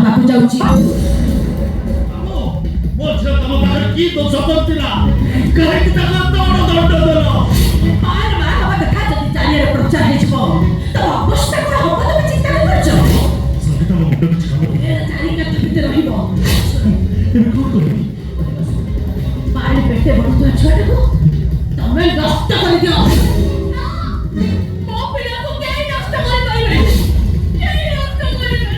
ପାଖକୁ ଯାଉଛି। ମୋ ଝିଅ ତମ ପାଖରେ କି ଦୋଷ କରିଥିଲା? କାହିଁକି ତାକୁ ଏତେ ବଡ଼ ଦଣ୍ଡ ଦେଲ? ମାର ମା ହବା ଦେଖା ଯଦି ଚାରିଆଡ଼େ ପ୍ରଚାର ହେଇଯିବ ତ ଅବସ୍ଥା କଣ ହବ ତମେ ଚିନ୍ତା କରୁଛ? ସଙ୍ଗୀତା ମୋ ମୁଣ୍ଡ କିଛି କାମ କରୁନି। ଚାରି କାଠ ଭିତରେ ରହିବ। ଏବେ କଣ କରିବି? ପାଣି ପେଟେ ବଢୁଥିବା ଛୁଆଟାକୁ ତମେ ନଷ୍ଟ କରିଦିଅ। ମୋ ପିଲାକୁ କେହି ନଷ୍ଟ କରିପାରିବେନି। କେହି ନଷ୍ଟ କରିପାରିବେନି।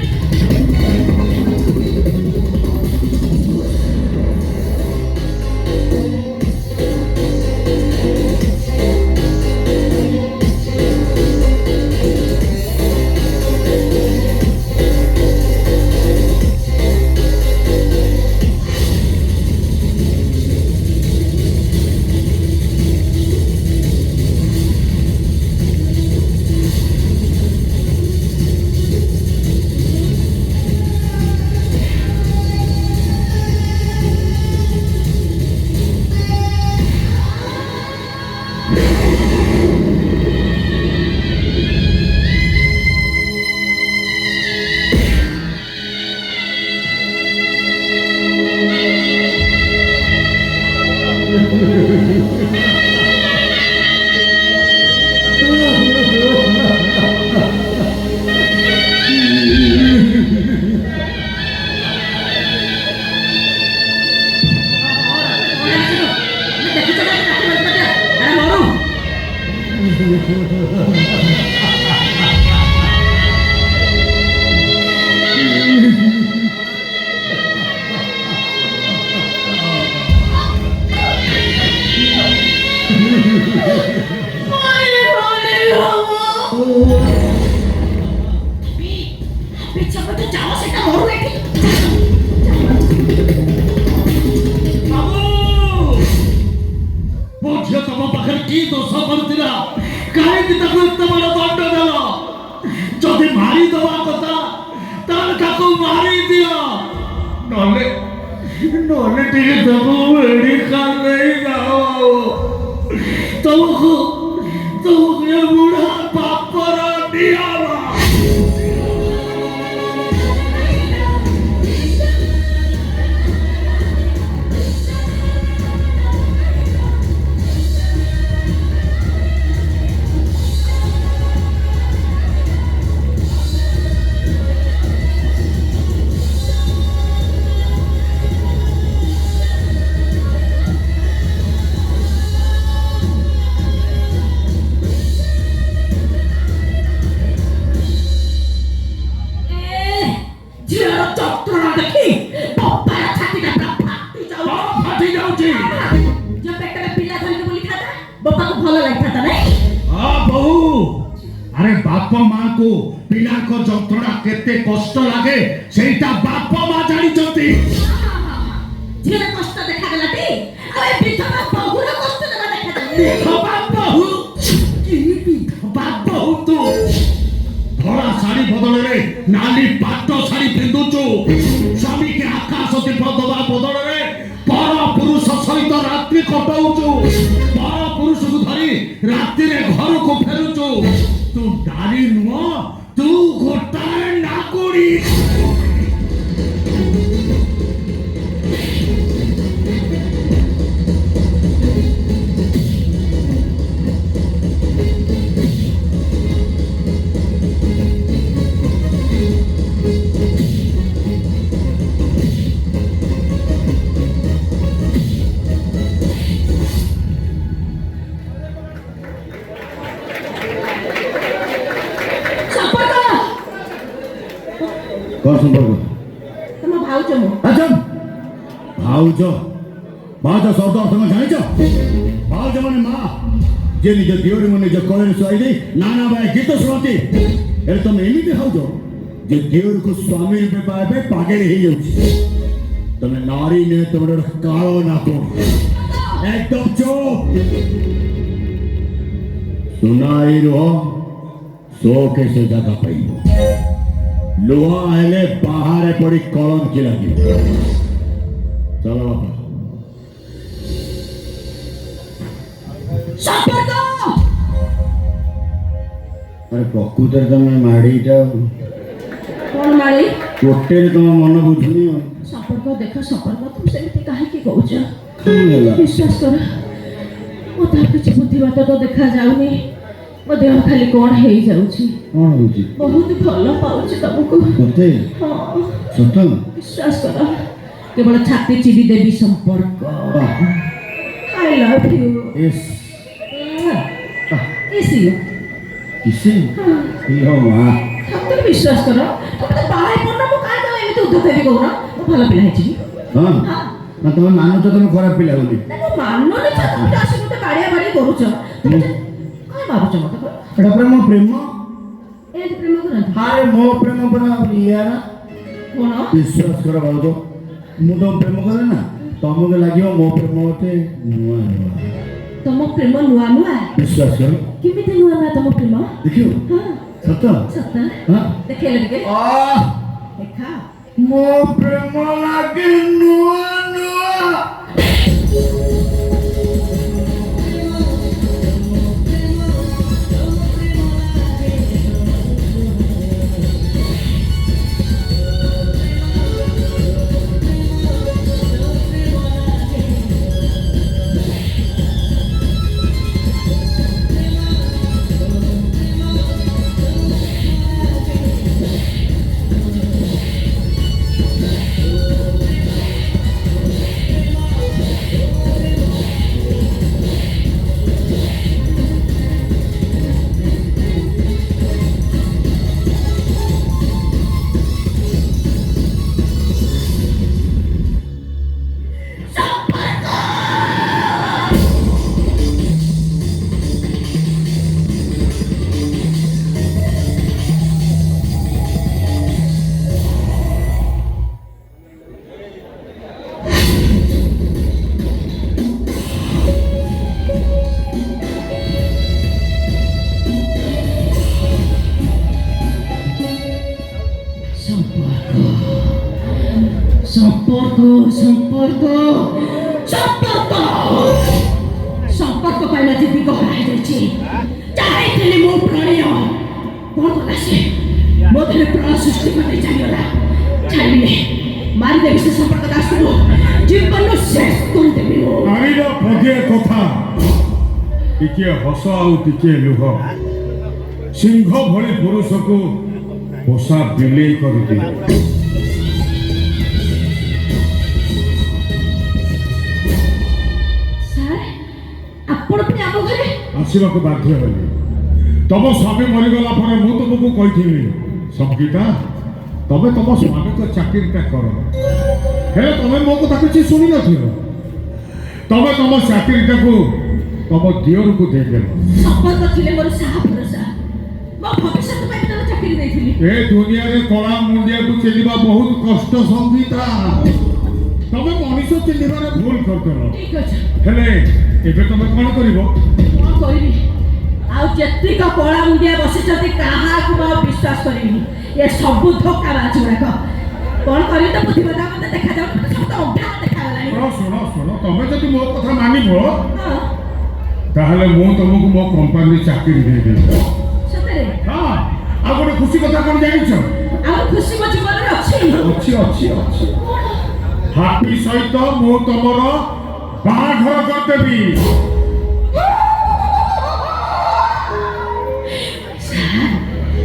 ମୋ ଝିଅ ତମ ପାଖରେ କି ଦୋଷ କରିଥିଲା? କାହିଁକି ତାକୁ ଏତେ ବଡ଼ ଦଣ୍ଡ ଦେଲ? ଯଦି ମାରିଦବା କଥା ତାହେଲେ ତାକୁ ମାରିଦିଅ। ନହେଲେ ଟିକେ ତାକୁ ମେଡିକାଲ ନେଇଯାଅ। ତମକୁ ଏ ବୁଢ଼ା ପାପର ନିୟମ। अरे बाप मां को पिला को जंत्रणा केते कष्ट लागे सेटा बाप मां जानी चंती। झील कष्ट देखा गलाटी अरे विधवा बहुर कष्ट देबा देखा गला। विधवा बहु की विधवा बहु तू धड़ा साड़ी बदल रे नाली पाट साड़ी पिंदुचु। स्वामी के आकाश दीप दबा बदल रे पर पुरुष सहित रात्रि कटाउचु। पर पुरुष को धरी रात्रि रे घर को फेरुचु। तू नारी नुह तू गोटाए नाकुड़ी। कौन संपर्क? तुम भाउज मो। अच्छा भाउज भाउज शब्द अर्थ में जानिछ? भाउज माने मां जे निज दियोरी मन निज कोले सुआई दे नाना भाई गीत सुनती। ए तुम एमिति भाउज जे दियोर को स्वामी रूपे पाबे पागल हे जाउछि। तमे नारी ने तमर कालो ना को एकदम चुप सुनाई रो सो के से जगह पाई लुहा हेले बाहर पड़ी कलम की लगी। चलो बापा अरे प्रकृत में माड़ी कौन माड़ी ଗୋଟେରେ ତମ ମନ ବୁଝୁନି ଆଉ ସମ୍ପର୍କ ଦେଖ ସମ୍ପର୍କ ତମେ ସେମିତି କାହିଁକି କହୁଛ? କଣ ହେଲା ବିଶ୍ୱାସ କର ମୋତେ ଆଉ କିଛି ବୁଦ୍ଧିବାଟ ତ ଦେଖାଯାଉନି। ମୋ ଦେହ ଖାଲି କ'ଣ ହେଇଯାଉଛି। କଣ ହଉଛି ବହୁତ ଭଲ ପାଉଛି ତମକୁ। ମତେ ହଁ ସତ ବିଶ୍ୱାସ କର କେବଳ ଛାତି ଚିରି ଦେବି ସମ୍ପର୍କ। I love you. ଏସ୍ କିସ୍ ୟୁ। କିସେ ଇଲୋ ମା ସତରେ ବିଶ୍ୱାସ କର ତମେ ତ ବାହା ହେଇପଡୁନ ମୁଁ କାହିଁ ତମେ ଏମିତି ଉଦ୍ଧତ ହେବି କହୁନ। ମୁଁ ଭଲ ପିଲା ହେଇଛି କି? ହଁ ହଁ ନା ତମେ ମାନୁଛ ତମେ ଖରାପ ପିଲା ବୋଲି ନା ମୁଁ ମାନୁନି ଯେ ତମେ ଆସି ମତେ ବାଡ଼ିଆ ବାଡ଼ି କରୁଛ। ତମେ ଯେ କାହିଁ ଭାବୁଛ ମତେ କହ? ଏଟା ପ୍ରେମ ପ୍ରେମ ଏମିତି ପ୍ରେମ କରନ୍ତି ହାଏ ମୋ ପ୍ରେମ ପରା ଇୟାର କ'ଣ? ବିଶ୍ୱାସ କର ଭାଉଜ ମୁଁ ତମ ପ୍ରେମ କରେ ନା ତମକୁ ଲାଗିବ ମୋ ପ୍ରେମ ଗୋଟେ ନୂଆ ନୂଆ ତମ ପ୍ରେମ ନୂଆ ନୂଆ? ବିଶ୍ୱାସ କର କେମିତି ନୂଆ ନୂଆ ତମ ପ୍ରେମ? ଦେଖିବ ହଁ ସତ ସତ ହଁ ଦେଖେଇଲେ ଟିକେ ଆଃ ଦେଖା। ମୋ ପ୍ରେମ ଲାଗେ ନୂଆ ନୂଆ সম্পর্ক সম্পর্ক সম্পর্ক সম্পর্ক ପାଇଁ ଆଜି ବିଗହ ହେଇଯାଇଛି। ଚାହିଁଥିଲି ମୋ ପ୍ରଣୟ କ'ଣ କଲା ସେ ମୋ ଦେହରେ ପ୍ରାଣ ସୃଷ୍ଟି କରି ଚାଲିଗଲା। ଛାଡ଼ିଲେ ମାରିଦେବି ସେ ସମ୍ପର୍କ ଦାସକୁ ଜୀବନ ଶେଷ କରିଦେବି ମୁଁ। ନାରୀର ପଦିଏ କଥା ଟିକିଏ ହସ ଆଉ ଟିକିଏ ଲୁହ ସିଂହ ଭଳି ପୁରୁଷକୁ ପୋଷା ବିଲେଇ କରିଦିଏ। ସାର୍ ଆପଣ ପୁଣି ଆମ ଘରେ ଆସିବାକୁ ବାଧ୍ୟ ହେଲି। ତମ ସ୍ୱାମୀ ମରିଗଲା ପରେ ମୁଁ ତୁମକୁ କହିଥିଲି ସଙ୍ଗୀତା ତମେ ତମ ସ୍ୱାମୀଙ୍କ ଚାକିରିଟା କର ହେଲେ ତମେ ମୋ କଥା କିଛି ଶୁଣିନଥିଲ। ତମେ ତମ ଚାକିରିଟାକୁ ତମ ଦିଅରକୁ ଦେଇଦେଲ। ସମ୍ପର୍କ ଥିଲେ ମୋର ସାହା ଭରସା ମୋ ଭବିଷ୍ୟତ ପାଇଁ ତାର ଚାକିରି ଦେଇଥିଲି। ଏ ଦୁନିଆରେ କଳା ମୁଣ୍ଡିଆକୁ ଚିହ୍ନିବା ବହୁତ କଷ୍ଟ ସଙ୍ଗୀତା। ତମେ ମଣିଷ ଚିହ୍ନିବାରେ ଭୁଲ କରିଦେଲ। ଠିକ ଅଛି ହେଲେ ଏବେ ତମେ କ'ଣ କରିବ? କ'ଣ କରିବି ଆଉ ଯେତିକ କଳା ମୁଣ୍ଡିଆ ବସିଛନ୍ତି କାହାକୁ ମୁଁ ଆଉ ବିଶ୍ୱାସ କରିବିନି। ଏ ସବୁ ଧୋକାବାଜ ଗୁଡ଼ାକ କ'ଣ କରିବି ତ ବୁଦ୍ଧିବାଦ ମତେ ଦେଖାଯାଉନି। ମତେ ସବୁ ତ ଅଭ୍ୟାସ ଦେଖାଗଲାଣି। ଶୁଣ ଶୁଣ ତମେ ଯଦି ମୋ କଥା ମାନିବ ହଁ ତାହେଲେ ମୁଁ ତମକୁ ମୋ କମ୍ପାନୀରେ ଚାକିରି ଦେଇଦେବି। ସତରେ ହଁ ଆଉ ଗୋଟେ ଖୁସି କଥା କ'ଣ ଜାଣିଛ? ଆଉ ଖୁସି ମୋ ଜୀବନରେ ଅଛି। ଅଛି ଅଛି ଅଛି ହାପି ସହିତ ମୁଁ ତମର ବାହାଘର କରିଦେବି।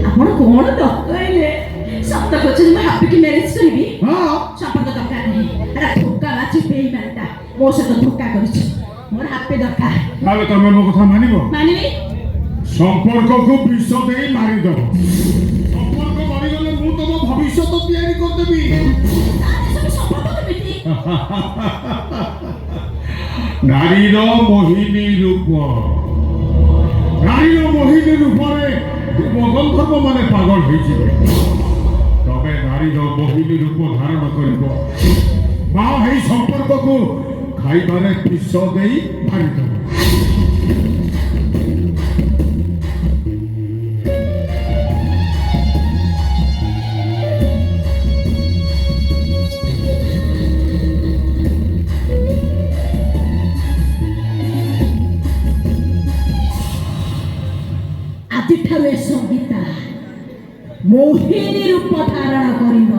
ଆପଣ କ'ଣ ଡକାଇଲେ? ସତ କହୁଛନ୍ତି ମୁଁ ହାପିକି ମ୍ୟାରେଜ କରିବି? ହଁ ସମ୍ପର୍କ ଦରକାର ନାହିଁ। ଏଟା ଧୋକା ମାଛି ବେଇମାନଟା ମୋ ସହିତ ଧୋକା କରିଛି। ମୋର ହାପି ଦରକାର। ତାହେଲେ ତମେ ମୋ କଥା ମାନିବ? ମାନିବି ସମ୍ପର୍କକୁ ବିଷ ଦେଇ ମାରିଦେବ। ସମ୍ପର୍କ ମରିଗଲେ ମୁଁ ତମ ଭବିଷ୍ୟତ ତିଆରି କରିଦେବି। ତାହେଲେ ସବୁ ସମ୍ପର୍କ କେମିତି? ନାରୀର ମୋହିନୀ ରୂପ ନାରୀର ମୋହିନୀ ରୂପରେ ଗନ୍ଧର୍ବ ମାନେ ପାଗଳ ହେଇଯିବେ। ତମେ ନାରୀର ମୋହିନୀ ରୂପ ଧାରଣ କରିବ। ମା ହେଇ ସମ୍ପର୍କକୁ ଖାଇବାରେ ବିଷ ଦେଇ ମାରିଦେବ। ଆଜିଠାରୁ ଏ ସଙ୍ଗୀତା ମୋହିନୀ ରୂପ ଧାରଣ କରିବ।